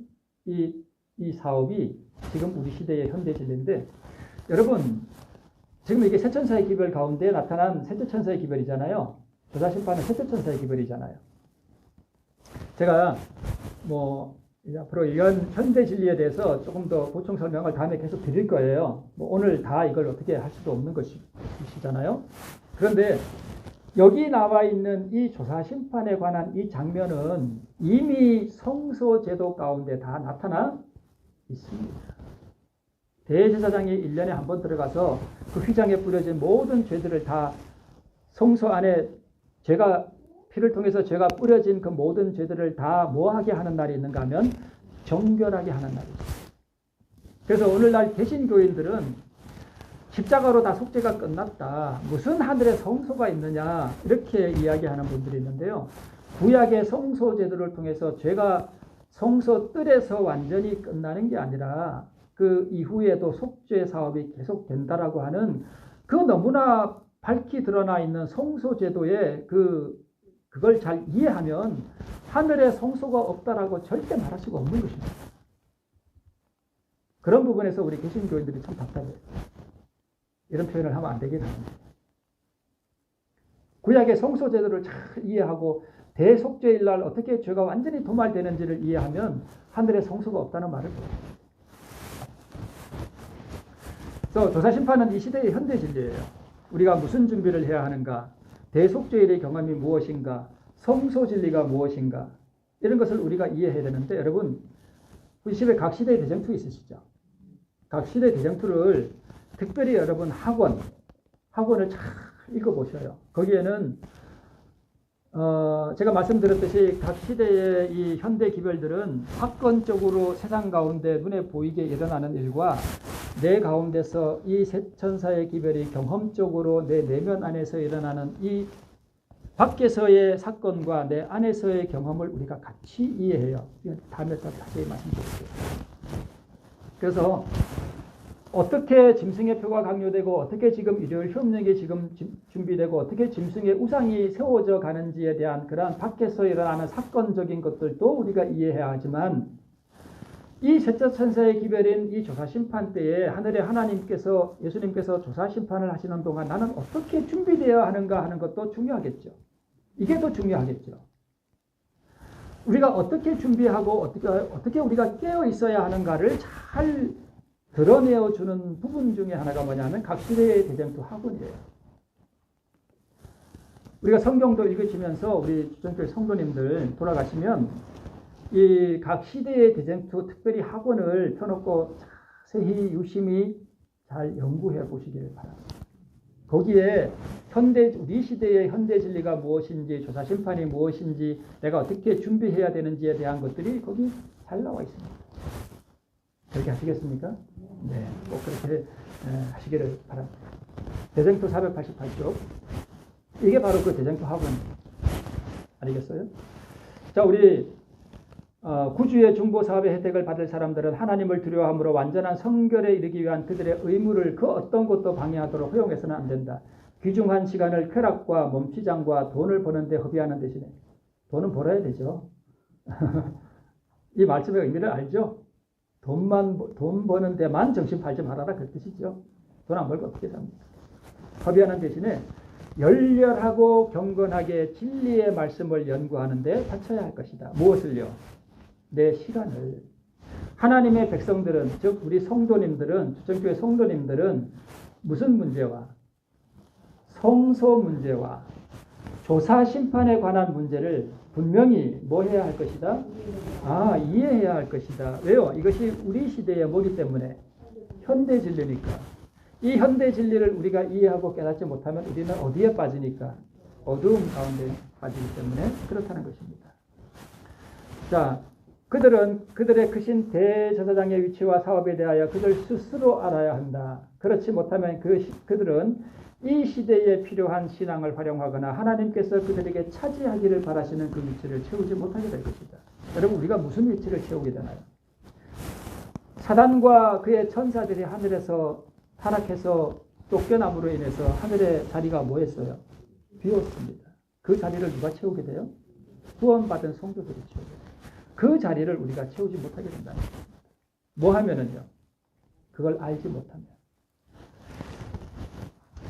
이 사업이 지금 우리 시대의 현대 진리인데, 여러분 지금 이게 셋천사의 기별 가운데 나타난 셋째 천사의 기별이잖아요. 조사심판은 셋째 천사의 기별이잖아요. 제가 앞으로 이런 현대 진리에 대해서 조금 더 보충 설명을 다음에 계속 드릴 거예요. 오늘 다 이걸 어떻게 할 수도 없는 것이잖아요. 그런데 여기 나와 있는 이 조사심판에 관한 이 장면은 이미 성소제도 가운데 다 나타나 있습니다. 대제사장이 1년에 한 번 들어가서 그 휘장에 뿌려진 모든 죄들을 다 성소 안에 피를 통해서 죄가 뿌려진 그 모든 죄들을 다 뭐하게 하는 날이 있는가 하면 정결하게 하는 날이죠. 그래서 오늘날 개신교인들은 십자가로 다 속죄가 끝났다, 무슨 하늘에 성소가 있느냐, 이렇게 이야기하는 분들이 있는데요. 구약의 성소 제도를 통해서 죄가 성소 뜰에서 완전히 끝나는 게 아니라 그 이후에도 속죄 사업이 계속된다라고 하는 그 너무나 밝히 드러나 있는 성소 제도의 그걸 잘 이해하면 하늘에 성소가 없다라고 절대 말할 수가 없는 것입니다. 그런 부분에서 우리 개신교인들이 참 답답해요. 이런 표현을 하면 안 되긴 합니다. 구약의 성소 제도를 잘 이해하고 대속죄일 날 어떻게 죄가 완전히 도말되는지를 이해하면 하늘에 성소가 없다는 말을 해요. 그래서 조사심판은 이 시대의 현대 진리예요. 우리가 무슨 준비를 해야 하는가, 대속죄일의 경험이 무엇인가, 성소 진리가 무엇인가, 이런 것을 우리가 이해해야 되는데, 여러분 우리 집에 각 시대의 대쟁투 있으시죠? 각 시대의 대쟁투를 특별히 여러분 학원을 잘 읽어보셔요. 거기에는 제가 말씀드렸듯이 각 시대의 이 현대 기별들은 사건적으로 세상 가운데 눈에 보이게 일어나는 일과 내 가운데서 이 셋천사의 기별이 경험적으로 내 내면 안에서 일어나는 이 밖에서의 사건과 내 안에서의 경험을 우리가 같이 이해해요. 다음에 더 자세히 말씀드릴게요. 그래서 어떻게 짐승의 표가 강요되고 어떻게 지금 일요일 협력이 지금 준비되고 어떻게 짐승의 우상이 세워져 가는지에 대한 그러한 밖에서 일어나는 사건적인 것들도 우리가 이해해야 하지만, 이 셋째 천사의 기별인 이 조사심판 때에 하늘의 하나님께서, 예수님께서 조사심판을 하시는 동안 나는 어떻게 준비되어야 하는가 하는 것도 중요하겠죠. 이게 더 중요하겠죠. 우리가 어떻게 준비하고 어떻게 우리가 깨어 있어야 하는가를 잘 드러내어 주는 부분 중에 하나가 뭐냐면 각 시대의 대쟁투 학원이에요. 우리가 성경도 읽으시면서 우리 주전교회 성도님들 돌아가시면 이 각 시대의 대쟁투 특별히 학원을 펴놓고 자세히 유심히 잘 연구해 보시기를 바랍니다. 거기에 우리 시대의 현대 진리가 무엇인지, 조사심판이 무엇인지, 내가 어떻게 준비해야 되는지에 대한 것들이 거기 잘 나와 있습니다. 그렇게 하시겠습니까? 네, 꼭 그렇게 하시기를 바랍니다. 대쟁투 488쪽. 이게 바로 그 대쟁투 학원입니다. 알겠어요? 자, 우리 구주의 중보 사업의 혜택을 받을 사람들은 하나님을 두려워함으로 완전한 성결에 이르기 위한 그들의 의무를 그 어떤 것도 방해하도록 허용해서는 안 된다. 귀중한 시간을 쾌락과 몸치장과 돈을 버는 데 허비하는 대신에, 돈은 벌어야 되죠. 이 말씀의 의미를 알죠? 돈 버는 데만 정신 팔지 말아라, 그 뜻이죠. 돈 안 벌고 어떻게 삽니까? 허비하는 대신에 열렬하고 경건하게 진리의 말씀을 연구하는 데 바쳐야 할 것이다. 무엇을요? 내 시간을. 하나님의 백성들은, 즉 우리 성도님들은, 주전교회 성도님들은 무슨 문제와 성소 문제와 조사 심판에 관한 문제를 분명히 뭐 해야 할 것이다? 이해해야 할 것이다. 왜요? 이것이 우리 시대의 뭐기 때문에? 현대 진리니까. 이 현대 진리를 우리가 이해하고 깨닫지 못하면 우리는 어디에 빠지니까? 어두움 가운데 빠지기 때문에 그렇다는 것입니다. 자, 그들은 그들의 크신 대제사장의 위치와 사업에 대하여 그들 스스로 알아야 한다. 그렇지 못하면 그들은 이 시대에 필요한 신앙을 활용하거나 하나님께서 그들에게 차지하기를 바라시는 그 위치를 채우지 못하게 될 것이다. 여러분, 우리가 무슨 위치를 채우게 되나요? 사단과 그의 천사들이 하늘에서 타락해서 쫓겨남으로 인해서 하늘의 자리가 뭐였어요? 비었습니다. 그 자리를 누가 채우게 돼요? 구원받은 성도들이 채우게 돼요. 그 자리를 우리가 채우지 못하게 된다는 겁니다. 뭐 하면은요? 그걸 알지 못하면.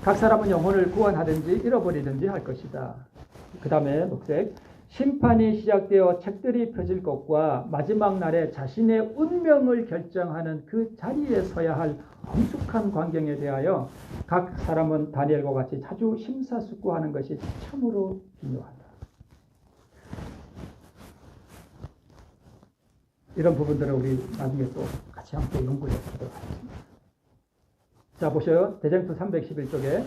각 사람은 영혼을 구원하든지 잃어버리든지 할 것이다. 그 다음에 녹색. 심판이 시작되어 책들이 펴질 것과 마지막 날에 자신의 운명을 결정하는 그 자리에 서야 할 엄숙한 광경에 대하여 각 사람은 다니엘과 같이 자주 심사숙고하는 것이 참으로 중요하다. 이런 부분들을 우리 나중에 또 같이 함께 연구해 보도록 하겠습니다. 자, 보셔요. 대쟁투 311쪽에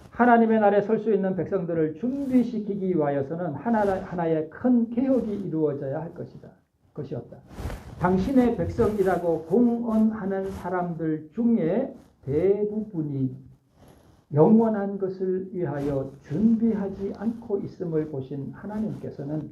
하나님의 날에 설 수 있는 백성들을 준비시키기 위하여서는 하나의 큰 개혁이 이루어져야 할 것이었다. 당신의 백성이라고 공언하는 사람들 중에 대부분이 영원한 것을 위하여 준비하지 않고 있음을 보신 하나님께서는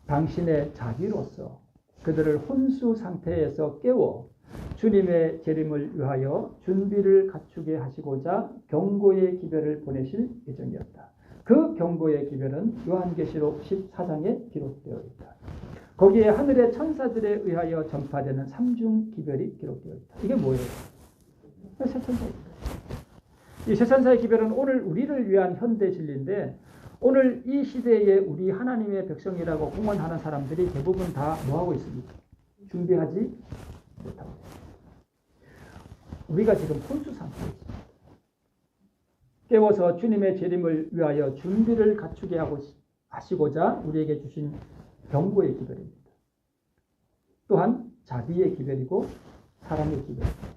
당신의 자비로서 그들을 혼수 상태에서 깨워 주님의 재림을 위하여 준비를 갖추게 하시고자 경고의 기별을 보내실 예정이었다. 그 경고의 기별은 요한계시록 14장에 기록되어 있다. 거기에 하늘의 천사들에 의하여 전파되는 삼중 기별이 기록되어 있다. 이게 뭐예요? 세천사의 기별. 이 세천사의 기별은 오늘 우리를 위한 현대 진리인데 오늘 이 시대에 우리 하나님의 백성이라고 공언하는 사람들이 대부분 다 뭐하고 있습니까? 준비하지 못하고 있습니다. 우리가 지금 혼수 상태에 있습니다. 깨워서 주님의 재림을 위하여 준비를 갖추게 하시고자 우리에게 주신 경고의 기별입니다. 또한 자비의 기별이고 사랑의 기별입니다.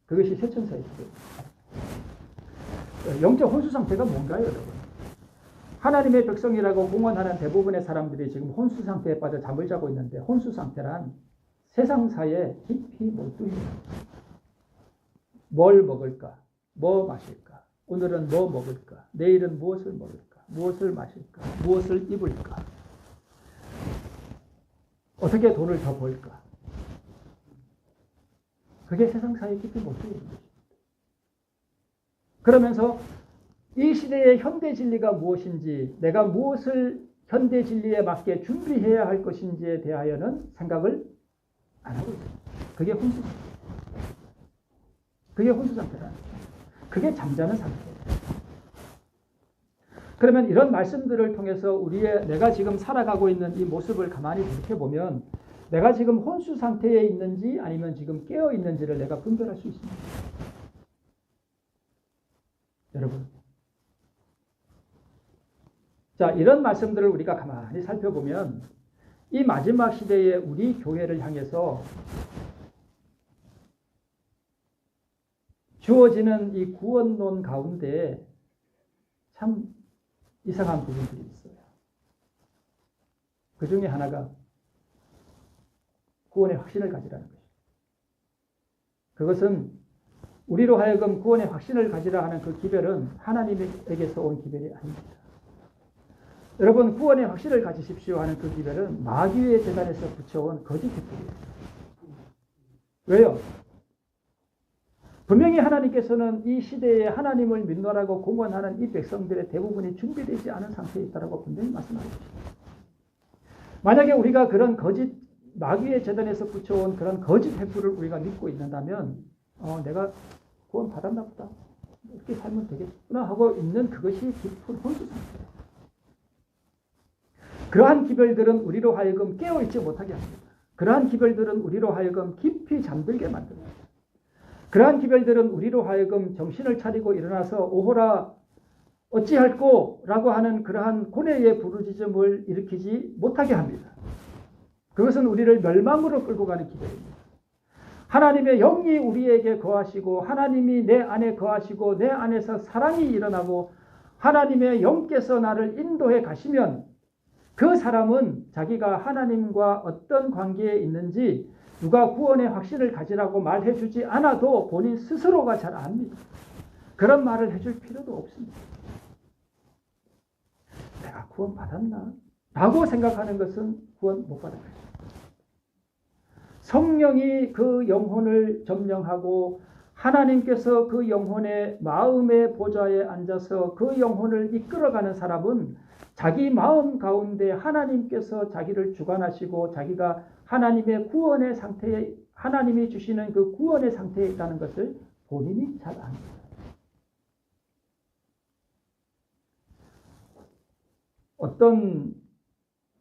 그것이 세천사의 기별입니다. 영적 혼수 상태가 뭔가요, 여러분? 하나님의 백성이라고 공언하는 대부분의 사람들이 지금 혼수 상태에 빠져 잠을 자고 있는데 혼수 상태란 세상사에 깊이 몰두해요. 뭘 먹을까? 뭐 마실까? 오늘은 뭐 먹을까? 내일은 무엇을 먹을까? 무엇을 마실까? 무엇을 입을까? 어떻게 돈을 더 벌까? 그게 세상사에 깊이 몰두해 있는 것입니다. 그러면서 이 시대의 현대 진리가 무엇인지, 내가 무엇을 현대 진리에 맞게 준비해야 할 것인지에 대하여는 생각을 안 하고 있습니다. 그게 혼수 상태. 그게 혼수 상태라는 거예요. 그게 잠자는 상태예요. 그러면 이런 말씀들을 통해서 내가 지금 살아가고 있는 이 모습을 가만히 돌이켜보면 내가 지금 혼수 상태에 있는지 아니면 지금 깨어 있는지를 내가 분별할 수 있습니다. 여러분. 자, 이런 말씀들을 우리가 가만히 살펴보면 이 마지막 시대에 우리 교회를 향해서 주어지는 이 구원론 가운데 참 이상한 부분들이 있어요. 그 중에 하나가 구원의 확신을 가지라는 것입니다. 그것은 우리로 하여금 구원의 확신을 가지라 하는 그 기별은 하나님에게서 온 기별이 아닙니다. 여러분, 구원의 확신을 가지십시오 하는 그 기별은 마귀의 재단에서 붙여온 거짓 기별이에요. 왜요? 분명히 하나님께서는 이 시대에 하나님을 믿노라고 공언하는 이 백성들의 대부분이 준비되지 않은 상태에 있다고 분명히 말씀하고 있습니다. 만약에 우리가 그런 거짓, 마귀의 재단에서 붙여온 그런 거짓 횃불을 우리가 믿고 있는다면 내가 구원 받았나 보다. 이렇게 살면 되겠구나 하고 있는 그것이 깊은 혼수 상태예요. 그러한 기별들은 우리로 하여금 깨어있지 못하게 합니다. 그러한 기별들은 우리로 하여금 깊이 잠들게 만듭니다. 그러한 기별들은 우리로 하여금 정신을 차리고 일어나서 오호라 어찌할꼬 라고 하는 그러한 고뇌의 부르짖음을 일으키지 못하게 합니다. 그것은 우리를 멸망으로 끌고 가는 기별입니다. 하나님의 영이 우리에게 거하시고 하나님이 내 안에 거하시고 내 안에서 사랑이 일어나고 하나님의 영께서 나를 인도해 가시면 그 사람은 자기가 하나님과 어떤 관계에 있는지 누가 구원의 확신을 가지라고 말해 주지 않아도 본인 스스로가 잘 압니다. 그런 말을 해줄 필요도 없습니다. 내가 구원 받았나? 라고 생각하는 것은 구원 못 받은 것입니다. 성령이 그 영혼을 점령하고 하나님께서 그 영혼의 마음의 보좌에 앉아서 그 영혼을 이끌어가는 사람은 자기 마음 가운데 하나님께서 자기를 주관하시고 자기가 하나님의 구원의 상태에 하나님이 주시는 그 구원의 상태에 있다는 것을 본인이 잘 압니다. 어떤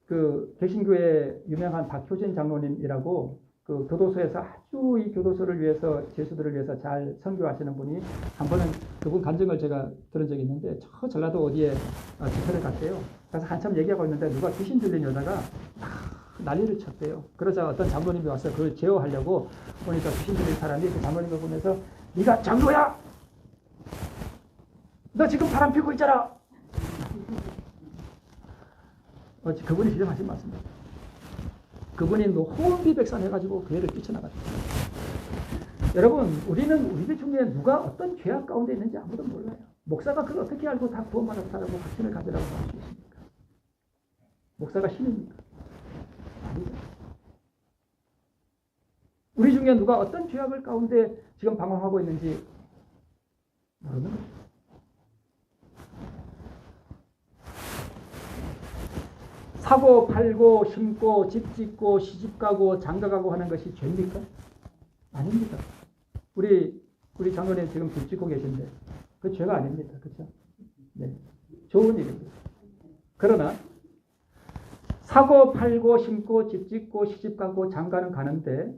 그 개신교의 유명한 박효진 장로님이라고 그 교도소에서 아주 이 교도소를 위해서 죄수들을 위해서 잘 선교하시는 분이 한 번은 그분 간증을 제가 들은 적이 있는데 저 전라도 어디에 집회를 갔대요. 그래서 한참 얘기하고 있는데 누가 귀신 들린 여자가 난리를 쳤대요. 그러자 어떤 장로님이 와서 그걸 제어하려고 보니까 귀신 들린 사람이 그 장로님을 보면서 네가 장로야? 너 지금 바람 피고 있잖아. 그분이 지정하신 말씀입니다. 그분이 호언비백산 해가지고 교회를 뛰쳐나갔어요. 여러분, 우리들 중에 누가 어떤 죄악 가운데 있는지 아무도 몰라요. 목사가 그걸 어떻게 알고 다 구원받았다라고 확신을 가지라고 할 수 있습니까? 목사가 신입니까? 아니죠. 우리 중에 누가 어떤 죄악을 가운데 지금 방황하고 있는지 모르는 거죠. 사고 팔고 심고 집 짓고 시집 가고 장가 가고 하는 것이 죄입니까? 아닙니다. 우리 장로님 지금 집 짓고 계신데 그 죄가 아닙니다. 그렇죠? 네, 좋은 일입니다. 그러나 사고 팔고 심고 집 짓고 시집 가고 장가는 가는데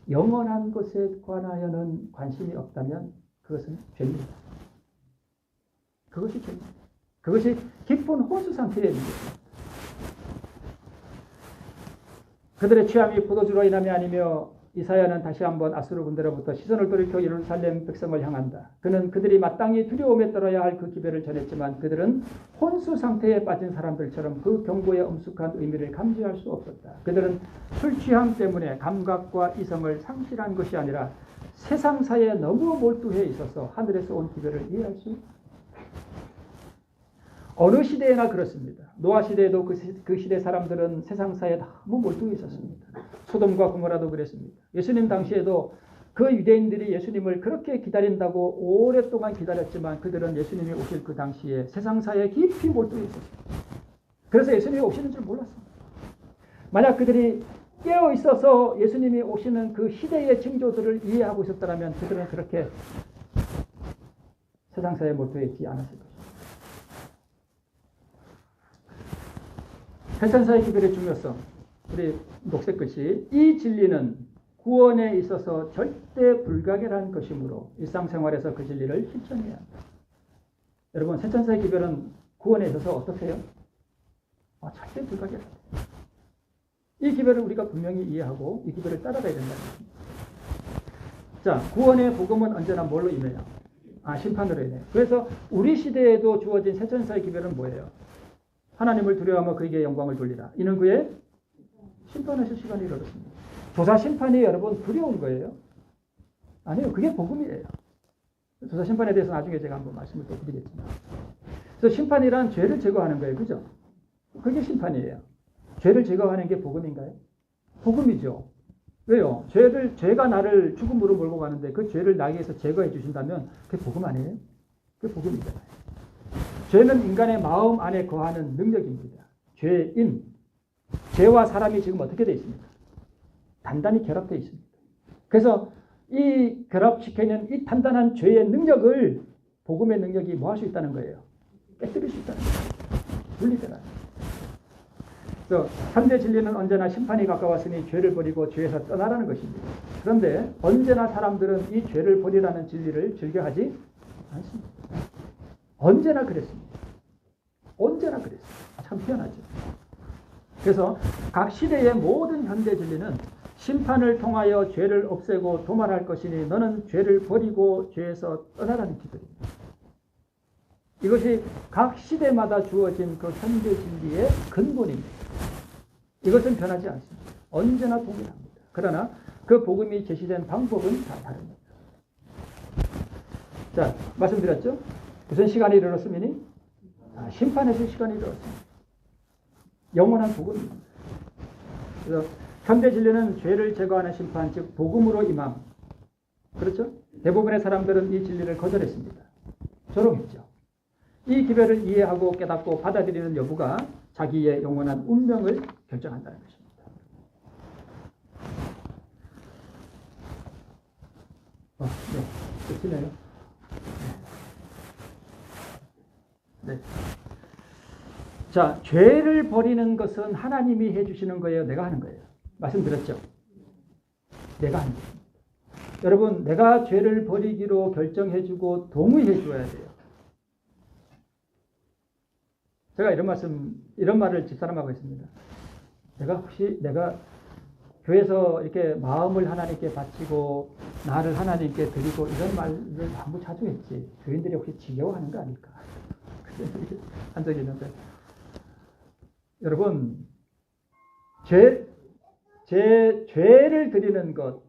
영원한 것에 관하여는 관심이 없다면 그것은 죄입니다. 그것이 죄입니다. 그것이 깊은 혼수 상태의 문제입니다. 그들의 취함이 포도주로 인함이 아니며 이사야는 다시 한번 아수르 군대로부터 시선을 돌이켜 예루살렘 백성을 향한다. 그는 그들이 마땅히 두려움에 떨어야 할 그 기별을 전했지만 그들은 혼수 상태에 빠진 사람들처럼 그 경고의 엄숙한 의미를 감지할 수 없었다. 그들은 술 취함 때문에 감각과 이성을 상실한 것이 아니라 세상사에 너무 몰두해 있어서 하늘에서 온 기별을 이해할 수 없다. 어느 시대에나 그렇습니다. 노아 시대에도 그 시대 사람들은 세상사에 너무 몰두해 있었습니다. 소돔과 고모라도 그랬습니다. 예수님 당시에도 그 유대인들이 예수님을 그렇게 기다린다고 오랫동안 기다렸지만 그들은 예수님이 오실 그 당시에 세상사에 깊이 몰두해 있었습니다. 그래서 예수님이 오시는 줄 몰랐습니다. 만약 그들이 깨어 있어서 예수님이 오시는 그 시대의 징조들을 이해하고 있었다면 그들은 그렇게 세상사에 몰두해 있지 않았을 것입니다. 세천사의 기별의 중요성, 우리 녹색 글씨, 이 진리는 구원에 있어서 절대 불가결한 것이므로 일상생활에서 그 진리를 실천해야 합니다. 여러분, 세천사의 기별은 구원에 있어서 어떻게 해요? 절대 불가결합니다. 이 기별을 우리가 분명히 이해하고 이 기별을 따라가야 된다는 것입니다. 자, 구원의 복음은 언제나 뭘로 임해요? 심판으로 인해요. 그래서 우리 시대에도 주어진 세천사의 기별은 뭐예요? 하나님을 두려워하며 그에게 영광을 돌리라. 이는 그의 심판하실 시간이 이르렀습니다. 조사 심판이 여러분 두려운 거예요? 아니요. 그게 복음이에요. 조사 심판에 대해서 나중에 제가 한번 말씀을 또 드리겠지만. 그래서 심판이란 죄를 제거하는 거예요. 그죠? 그게 심판이에요. 죄를 제거하는 게 복음인가요? 복음이죠. 왜요? 죄가 나를 죽음으로 몰고 가는데 그 죄를 나에게서 제거해 주신다면 그게 복음 아니에요? 그게 복음이잖아요. 죄는 인간의 마음 안에 거하는 능력입니다. 죄와 사람이 지금 어떻게 되어 있습니까? 단단히 결합되어 있습니다. 그래서 이 결합시키는 이 단단한 죄의 능력을 복음의 능력이 뭐 할 수 있다는 거예요? 깨뜨릴 수 있다는 거예요. 분리되라. 그래서 현대 진리는 언제나 심판이 가까웠으니 죄를 버리고 죄에서 떠나라는 것입니다. 그런데 언제나 사람들은 이 죄를 버리라는 진리를 즐겨하지 않습니다. 언제나 그랬습니다. 언제나 그랬습니다. 참 희한하죠. 그래서 각 시대의 모든 현대 진리는 심판을 통하여 죄를 없애고 도말할 것이니 너는 죄를 버리고 죄에서 떠나라는 기도입니다. 이것이 각 시대마다 주어진 그 현대 진리의 근본입니다. 이것은 변하지 않습니다. 언제나 동일합니다. 그러나 그 복음이 제시된 방법은 다 다릅니다. 자, 말씀드렸죠? 무슨 시간이 이르렀으니? 심판에서 시간이 이르렀습니다. 영원한 복음입니다. 그래서 현대 진리는 죄를 제거하는 심판, 즉 복음으로 임함. 그렇죠? 대부분의 사람들은 이 진리를 거절했습니다. 조롱했죠. 이 기별을 이해하고 깨닫고 받아들이는 여부가 자기의 영원한 운명을 결정한다는 것입니다. 네, 끝이네요. 네. 자, 죄를 버리는 것은 하나님이 해주시는 거예요? 내가 하는 거예요? 말씀드렸죠? 내가 하는 겁니다. 여러분, 내가 죄를 버리기로 결정해주고 동의해 줘야 돼요. 제가 이런 말을 집사람하고 했습니다. 내가 교회에서 이렇게 마음을 하나님께 바치고 나를 하나님께 드리고 이런 말을 너무 자주 했지. 교인들이 혹시 지겨워하는 거 아닐까? 한 적이 있는데. 여러분, 죄를 드리는 것,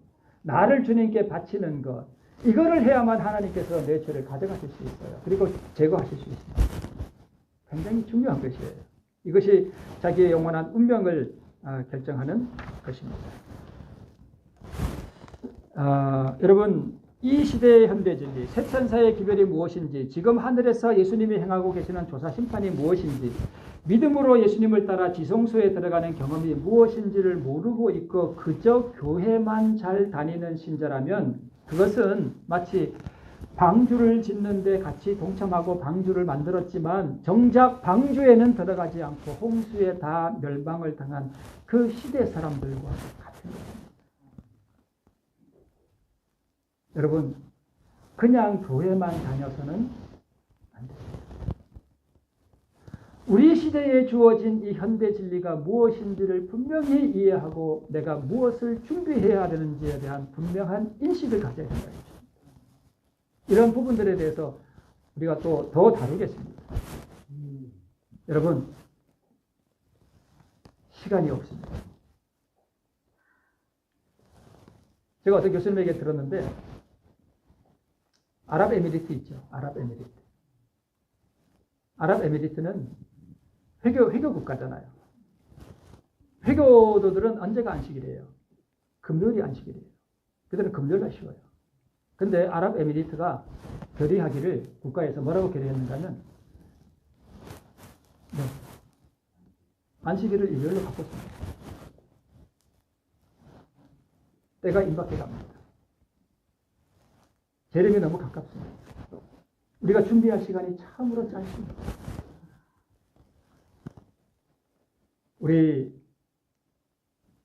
나를 주님께 바치는 것, 이거를 해야만 하나님께서 내 죄를 가져가실 수 있어요. 그리고 제거하실 수 있습니다. 굉장히 중요한 것이에요. 이것이 자기의 영원한 운명을 결정하는 것입니다. 여러분, 이 시대의 현대 진리, 셋천사의 기별이 무엇인지, 지금 하늘에서 예수님이 행하고 계시는 조사 심판이 무엇인지, 믿음으로 예수님을 따라 지성소에 들어가는 경험이 무엇인지를 모르고 있고 그저 교회만 잘 다니는 신자라면 그것은 마치 방주를 짓는데 같이 동참하고 방주를 만들었지만 정작 방주에는 들어가지 않고 홍수에 다 멸망을 당한 그 시대 사람들과 같은 것입니다. 여러분, 그냥 교회만 다녀서는 안 됩니다. 우리 시대에 주어진 이 현대 진리가 무엇인지를 분명히 이해하고 내가 무엇을 준비해야 되는지에 대한 분명한 인식을 가져야 된다는 것입니다. 이런 부분들에 대해서 우리가 또 더 다루겠습니다. 여러분, 시간이 없습니다. 제가 어떤 교수님에게 들었는데 아랍에미리트 있죠. 아랍에미리트. 아랍에미리트는 회교 국가잖아요. 회교도들은 언제가 안식일이에요? 금요일이 안식일이에요. 그들은 금요일날 쉬어요. 근데 아랍에미리트가 결의하기를 국가에서 뭐라고 결의했는가 하면 안식일을 일요일로 바꿨습니다. 때가 임박해 갑니다. 재림이 너무 가깝습니다. 우리가 준비할 시간이 참으로 짧습니다.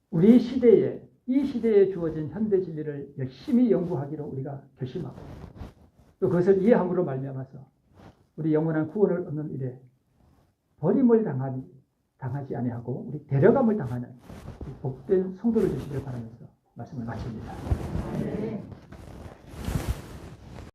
우리 시대에, 이 시대에 주어진 현대 진리를 열심히 연구하기로 우리가 결심하고 또 그것을 이해함으로 말미암아서 우리 영원한 구원을 얻는 일에 버림을 당하지 아니하고 우리 데려감을 당하는 복된 성도를 되시기를 바라면서 말씀을 마칩니다.